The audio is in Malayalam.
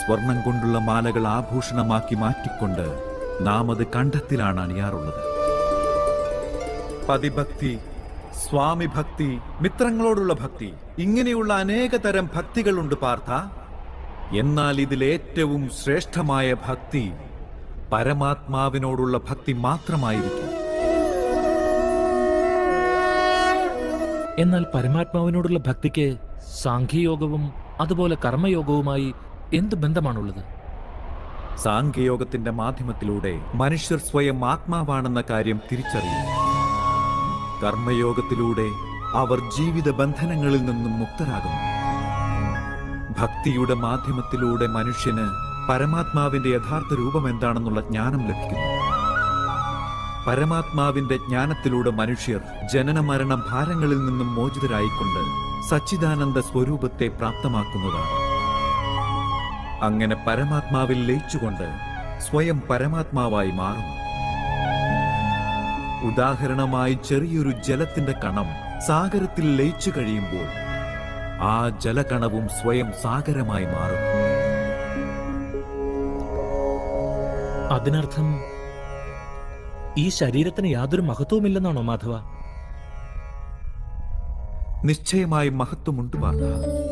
സ്വർണം കൊണ്ടുള്ള മാലകൾ ആഭൂഷണമാക്കി മാറ്റിക്കൊണ്ട് നാം അത് കണ്ഠത്തിലാണ് അണിയാറുള്ളത്. പതിഭക്തി, സ്വാമി ഭക്തി, മിത്രങ്ങളോടുള്ള ഭക്തി, ഇങ്ങനെയുള്ള അനേക തരം ഭക്തികളുണ്ട് പാർത്ഥ. എന്നാൽ ഇതിലേറ്റവും ശ്രേഷ്ഠമായ ഭക്തി പരമാത്മാവിനോടുള്ള ഭക്തി മാത്രമായിരിക്കും. എന്നാൽ പരമാത്മാവിനോടുള്ള ഭക്തിക്ക് സാഖ്യയോഗവും അതുപോലെ കർമ്മയോഗവുമായി എന്ത് ബന്ധമാണുള്ളത്? സാഖ്യയോഗത്തിന്റെ മാധ്യമത്തിലൂടെ മനുഷ്യർ സ്വയം ആത്മാവാണെന്ന കാര്യം തിരിച്ചറിയും. കർമ്മയോഗത്തിലൂടെ അവർ ജീവിത ബന്ധനങ്ങളിൽ നിന്നും മുക്തരാകുന്നു. ഭക്തിയുടെ മാധ്യമത്തിലൂടെ മനുഷ്യന് പരമാത്മാവിന്റെ യഥാർത്ഥ രൂപം എന്താണെന്നുള്ള ജ്ഞാനം ലഭിക്കുന്നു. പരമാത്മാവിന്റെ ജ്ഞാനത്തിലൂടെ മനുഷ്യർ ജനന മരണ ഭാരങ്ങളിൽ നിന്നും മോചിതരായിക്കൊണ്ട് സച്ചിദാനന്ദ സ്വരൂപത്തെ പ്രാപ്തമാക്കുന്നതാണ്. അങ്ങനെ പരമാത്മാവിൽ ലയിച്ചുകൊണ്ട് സ്വയം പരമാത്മാവായി മാറുന്നു. ഉദാഹരണമായി ചെറിയൊരു ജലത്തിന്റെ കണം സാഗരത്തിൽ ലയിച്ചു കഴിയുമ്പോൾ ആ ജലകണവും സ്വയം സാഗരമായി മാറും. അതിനർത്ഥം ഈ ശരീരത്തിന് യാതൊരു മഹത്വവുമില്ലെന്നാണോ മാധവ? നിശ്ചയമായും മഹത്വമുണ്ട് പാർത്ഥ.